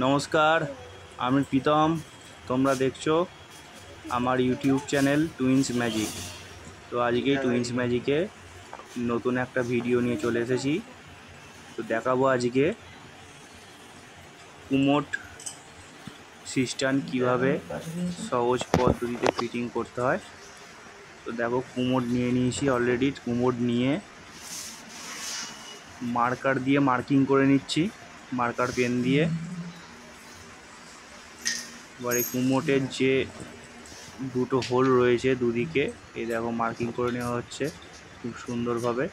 নমস্কার, আমি প্রীতম। তোমরা দেখছো আমার ইউটিউব চ্যানেল টুইন্স ম্যাজিক। তো আজকে টুইন্স ম্যাজিকে নতুন একটা ভিডিও নিয়ে চলে এসেছি। তো দেখাবো আজকে কুমোট সিস্টেম কিভাবে সহজ পদ্ধতিতে ফিটিং করতে হয়। তো দেখো, কুমোট নিয়ে নিয়েছি অলরেডি। কুমোট নিয়ে মার্কার দিয়ে মার্কিং করে নিচ্ছি, মার্কার পেন দিয়ে। এবারে কুমোটের যে দুটো হোল রয়েছে দুদিকে, এই দেখো মার্কিং করে নেওয়া হচ্ছে খুব সুন্দরভাবে।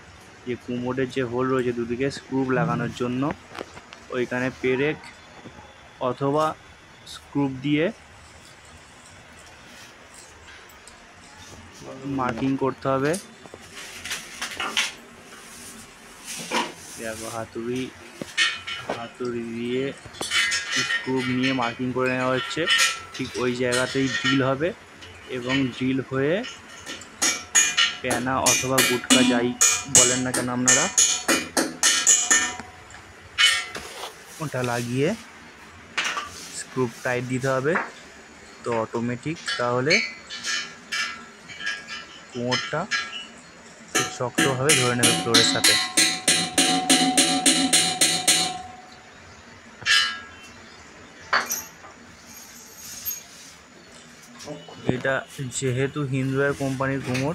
যে কুমোটের যে হোল রয়েছে দুদিকে স্ক্রু লাগানোর জন্য, ওইখানে পেরেক অথবা স্ক্রু দিয়ে মার্কিং করতে হবে। দেখো হাতুড়ি দিয়ে স্ক্রু নিয়ে মার্কিং করে নেওয়া হচ্ছে। ঠিক ওই জায়গাতেই ড্রিল হবে এবং ড্রিল হয়ে প্যানা অথবা গুটকা যাই বলেন না কেন আপনারা, ওটা লাগিয়ে স্ক্রু টাইট দিতে হবে। তো অটোমেটিক তাহলে কুমোরটা খুব শক্তভাবে ধরে নেবে ফ্লোরের সাথে। এটা যেহেতু হিন্দুয়ার কোম্পানির কুমোর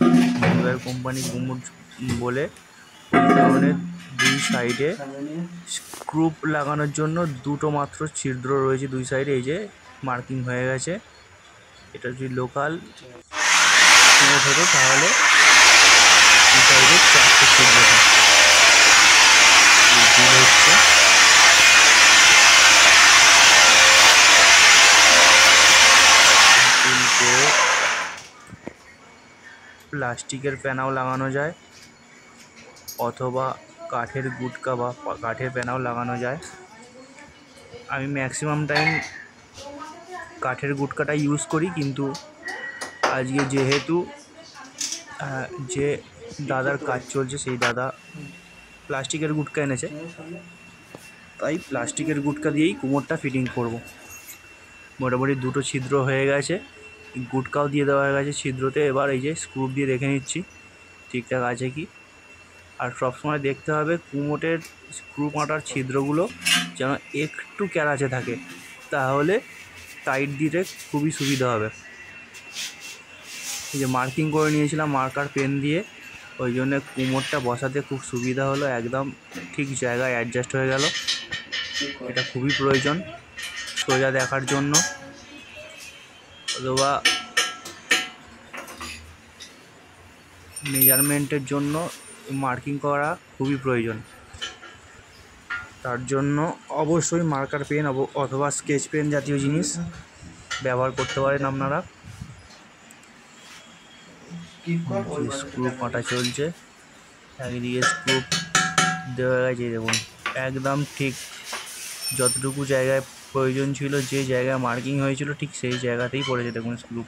বলে ওই কারণে দুই সাইডে স্ক্রু লাগানোর জন্য দুটো মাত্র ছিদ্র রয়েছে দুই সাইডে। এই যে মার্কিং হয়ে গেছে। এটা যদি লোকাল কুমোর হতো তাহলে দুই সাইডে চারটে ছিদ্র হচ্ছে। প্লাস্টিকের প্যানাও লাগানো যায় অথবা কাঠের গুটকা বা কাঠের প্যানাও লাগানো যায়। আমি ম্যাক্সিমাম টাইম কাঠের গুটকাটা ইউজ করি, কিন্তু আজকে যেহেতু যে দাদার কাজ চলছে সেই দাদা প্লাস্টিকের গুটকা এনেছে, তাই প্লাস্টিকের গুটকা দিয়েই কুমোরটা ফিটিং করব। মোটামুটি দুটো ছিদ্র হয়ে গেছে, গুটকাও দিয়ে দেওয়া হয়ে গেছে ছিদ্রতে। এবার এই যে স্ক্রু দিয়ে দেখে নিচ্ছি ঠিকঠাক আছে কি। আর সবসময় দেখতে হবে কুমোটের স্ক্রু কাঁটার ছিদ্রগুলো যেন একটু ক্যারাচে থাকে, তাহলে টাইট দিতে খুবই সুবিধা হবে। এই যে মার্কিং করে নিয়েছিলাম মার্কার পেন দিয়ে, ওই জন্য কুমোরটা বসাতে খুব সুবিধা হলো, একদম ঠিক জায়গায় অ্যাডজাস্ট হয়ে গেল। এটা খুবই প্রয়োজন সোজা দেখার জন্য, অথবা মেজারমেন্টের জন্য মার্কিং করা খুবই প্রয়োজন। তার জন্য অবশ্যই মার্কার পেন অথবা স্কেচ পেন জাতীয় জিনিস ব্যবহার করতে পারেন আপনারা। স্ক্রু কাটা চলছে, একদিকে স্ক্রু দেওয়া গেছে। দেখুন একদম ঠিক যতটুকু জায়গায় প্রয়োজন ছিল, যে জায়গায় মার্কিং হয়েছিল ঠিক সেই জায়গাতেই পড়েছে। দেখুন স্ক্রু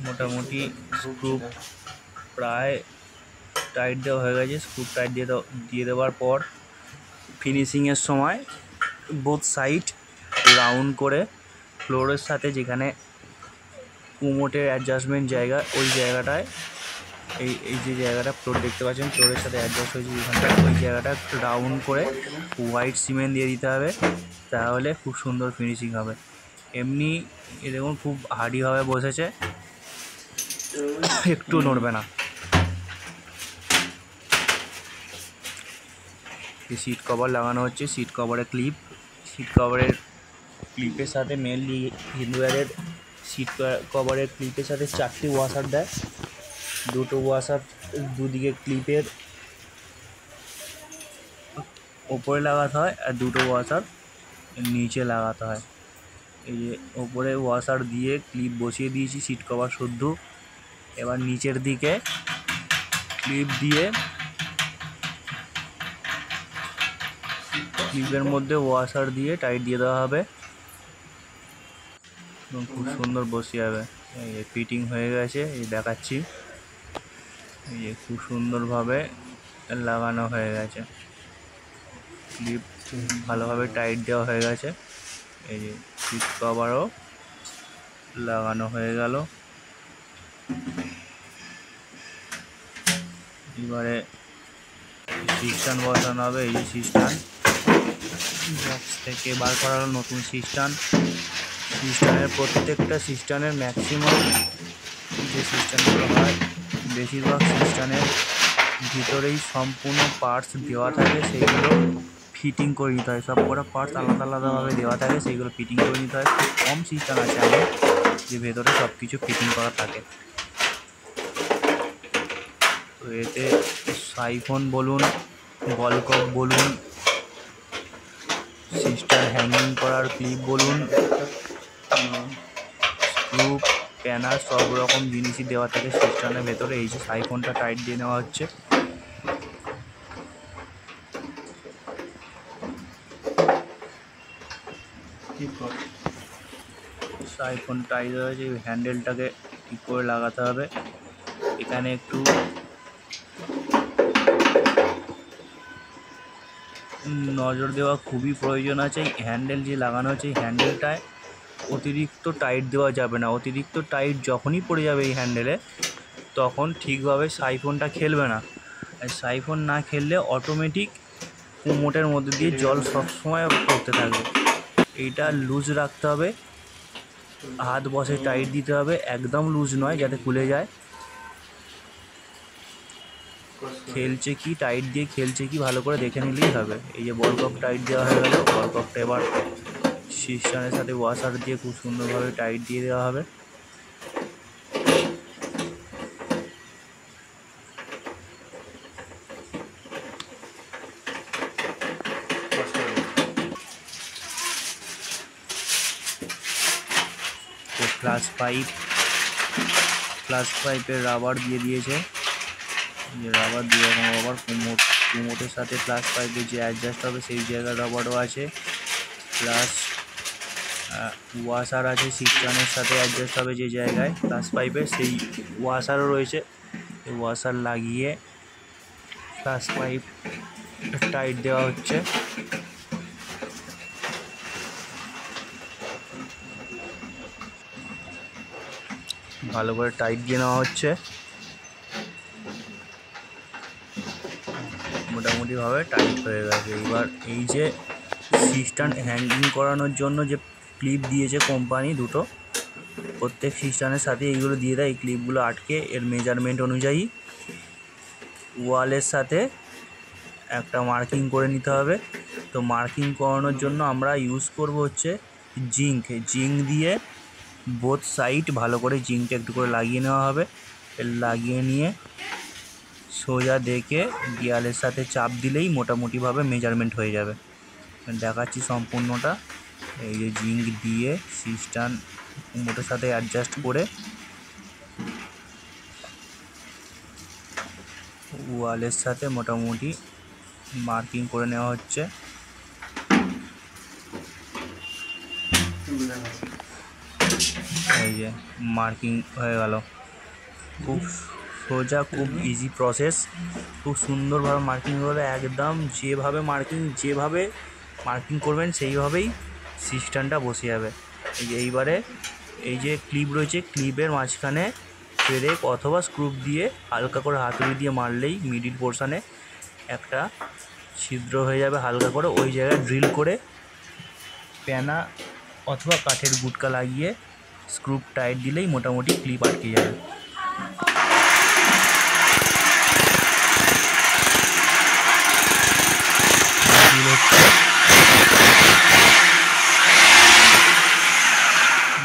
মোটামুটি স্ক্রু প্রায় টাইট দেওয়া হয়ে গেছে। স্ক্রু টাইট দিয়ে দেওয়ার পর ফিনিশিংয়ের সময় বোথ সাইড রাউন্ড করে ফ্লোরের সাথে যেখানে কুমোটের অ্যাডজাস্টমেন্ট জায়গা, ওই জায়গাটায় এই যে জায়গাটা ফ্লোর দেখতে পাচ্ছেন ফ্লোরের সাথে অ্যাডজাস্ট হয়েছে যেখানটা, ওই জায়গাটা রাউন্ড করে হোয়াইট সিমেন্ট দিয়ে দিতে হবে, তাহলে খুব সুন্দর ফিনিশিং হবে। এমনি দেখুন খুব হার্ডিভাবে বসেছে, একটু নড়বে না। সিট কভার লাগানো হচ্ছে, সিট কভারের ক্লিপের সাথে মেনলি হিন্দুয়ারের সিট কভারের ক্লিপের সাথে 4টে ওয়াশার দেয়। দুটো ওয়াশার দুদিকে ক্লিপের ওপরে লাগাতে হয় আর দুটো ওয়াশার নিচে লাগাতে হয়। এই যে ওপরে ওয়াশার দিয়ে ক্লিপ বসিয়ে দিয়েছি সিট কভার শুদ্ধ। এবার নিচের দিকে ক্লিপ দিয়ে ক্লিপের মধ্যে ওয়াশার দিয়ে টাইট দিয়ে দেওয়া হবে। এবং খুব সুন্দর বসে যাবে। এই ফিটিং হয়ে গেছে, এই দেখাচ্ছি। এই খুব সুন্দরভাবে লাগানো হয়ে গেছে, ক্লিপ ভালোভাবে টাইট দেওয়া হয়ে গেছে। এই যে সিট কভারও লাগানো হয়ে গেল। এবারে সিস্টান বসানো হবে। এই যে সিস্টান বক্স থেকে বার করা হলো নতুন সিস্টান। সিস্টানের প্রত্যেকটা সিস্টানের ম্যাক্সিমাম যে সিস্টানগুলো হয়, বেশিরভাগ সিস্টানের ভিতরেই সম্পূর্ণ পার্টস দেওয়া থাকে, সেইগুলো ফিটিং করে নিতে হয়। সব কটা পার্টস আলাদা আলাদাভাবে দেওয়া থাকে, সেইগুলো ফিটিং করে নিতে হয়। খুব কম সিস্টেম আছে আমার যে ভেতরে সব কিছু ফিটিং করা থাকে। তো এতে সাইফন বলুন, বল কক বলুন, সিস্টার হ্যাঙ্গিং করার ক্লিপ বলুন, স্ক্রু, প্যানার সব রকম জিনিসই দেওয়া থাকে সিস্টানের ভেতরে। এই যে সাইফনটা টাইট দিয়ে নেওয়া হচ্ছে। সাইফন টাইট হয়েছে, হ্যান্ডেলটাকে ঠিক করে লাগাতে হবে। এখানে একটু নজর দেওয়া খুবই প্রয়োজন আছে। এই হ্যান্ডেল যে লাগানো হচ্ছে, এই হ্যান্ডেলটায় অতিরিক্ত টাইট দেওয়া যাবে না। অতিরিক্ত টাইট যখনই পড়ে যাবে এই হ্যান্ডেলে, তখন ঠিকভাবে সাইফনটা খেলবে না। আর সাইফন না খেললে অটোমেটিক কুমোটের মধ্যে দিয়ে জল সবসময় পড়তে থাকবে। এইটা লুজ রাখতে হবে, হাত বসে টাইট দিতে হবে, একদম লুজ নয় যাতে খুলে যায়। খেলছে কি, টাইট দিয়ে খেলছে কি ভালো করে দেখে নিলেই হবে। এই যে বল কক টাইট দেওয়া হয়ে গেল। বল ককটা এবার সিস্টানের সাথে ওয়াশার দিয়ে খুব সুন্দরভাবে টাইট দিয়ে দেওয়া হবে। তো ফ্লাশ পাইপের রাবার দিয়ে দিয়েছে। যে রাবার দিয়ে এখন রাবার কুমোটের সাথে ফ্লাশ পাইপে যে অ্যাডজাস্ট হবে সেই জায়গায় রাবারও আছে, প্লাস ওয়াশার আছে সিস্টানের সাথে অ্যাডজাস্ট হবে যে জায়গায় ফ্লাশ পাইপে, সেই ওয়াশারও রয়েছে। এই ওয়াশার লাগিয়ে ফ্লাশ পাইপ টাইট দেওয়া হচ্ছে। ভালো করে টাইট দিয়ে নেওয়া হচ্ছে। মোটামুটিভাবে টাইট হয়ে গেছে। এবার এই যে সিস্টান হ্যাঙ্গিং করানোর জন্য যে ক্লিপ দিয়েছে কোম্পানি দুটো, প্রত্যেক সিস্টানের সাথে এইগুলো দিয়ে দেয়। এই ক্লিপগুলো আটকে এর মেজারমেন্ট অনুযায়ী ওয়ালের সাথে একটা মার্কিং করে নিতে হবে। তো মার্কিং করানোর জন্য আমরা ইউজ করব হচ্ছে জিঙ্ক দিয়ে বোথ সাইড ভালো করে জিঙ্কটা একটু করে লাগিয়ে নেওয়া হবে। লাগিয়ে নিয়ে সোজা দেখে দেয়ালের সাথে চাপ দিলেই মোটামুটিভাবে মেজারমেন্ট হয়ে যাবে। দেখাচ্ছি সম্পূর্ণটা। এই যে জিঙ্ক দিয়ে সিস্টান মোটের সাথে অ্যাডজাস্ট করে ওয়ালের সাথে মোটামুটি মার্কিং করে নেওয়া হচ্ছে। এই যে মার্কিং হয়ে গেল। খুব সোজা, খুব ইজি প্রসেস। খুব সুন্দরভাবে মার্কিং হলে একদম যেভাবে মার্কিং করবেন সেইভাবেই সিস্টেমটা বসে যাবে। এইবারে এই যে ক্লিপ রয়েছে, ক্লিপের মাঝখানে পেরেক অথবা স্ক্রু দিয়ে হালকা করে হাতুড়ি দিয়ে মারলেই মিডিল পোর্শনে একটা ছিদ্র হয়ে যাবে হালকা করে। ওই জায়গায় ড্রিল করে প্যানা অথবা কাঠের গুটকা লাগিয়ে স্ক্রু টাইট দিলেই মোটামুটি ক্লিপ আটকে যাবে।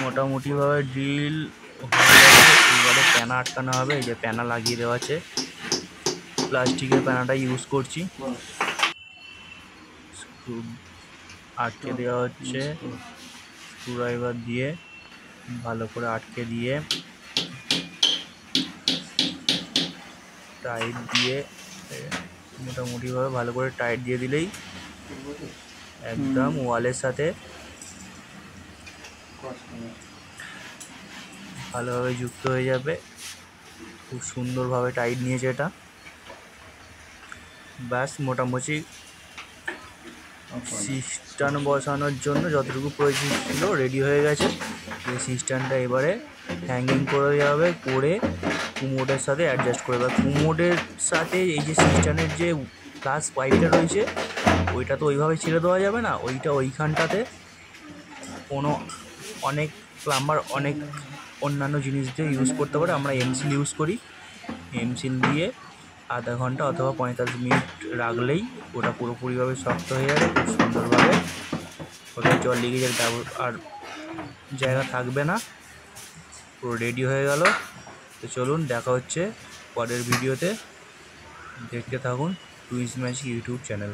মোটামুটিভাবে ড্রিল হয়ে যাবে। এবারে প্যানা আটকানো হবে। এই যে প্যানা লাগিয়ে দেওয়া আছে, প্লাস্টিকের প্যানাটা ইউজ করছি। স্ক্রু আটকে দেওয়া হচ্ছে, স্ক্রুড্রাইভার দিয়ে ভালো করে আটকে দিয়ে টাইট দিয়ে মোটামুটিভাবে ভালো করে টাইট দিয়ে দিলেই একদম ওয়ালের সাথে ভালোভাবে যুক্ত হয়ে যাবে। খুব সুন্দরভাবে টাইট নিয়েছে এটা। ব্যাস মোটামুটি সিস্টেম বসানোর জন্য যতটুকু প্রয়োজন ছিল রেডি হয়ে গেছে। এই সিস্টেমটা এবারে হ্যাঙ্গিং করে দেওয়া হবে, করে কুমোডের সাথে অ্যাডজাস্ট করে দেওয়া। কুমোডের সাথে এই যে সিস্টেমের যে প্লাস পাইপটা রয়েছে ওইটা তো ওইভাবে ছেড়ে দেওয়া যাবে না, ওইটা ওইখানটাতে অনেক প্লাম্বার অনেক অন্যান্য জিনিস দিয়ে ইউজ করতে পারে। আমরা এমসিল ইউজ করি, এমসিল দিয়ে আধা ঘন্টা অথবা 45 মিনিট রাখলেই ওটা পুরোপুরিভাবে শক্ত হয়ে যাবে। খুব সুন্দরভাবে ওটা জল লিকেজের আর জায়গা থাকবে না, পুরো রেডি হয়ে গেল। তো চলুন দেখা হচ্ছে পরের ভিডিওতে, দেখতে থাকুন টুইন্স ম্যাজিক ইউটিউব চ্যানেল।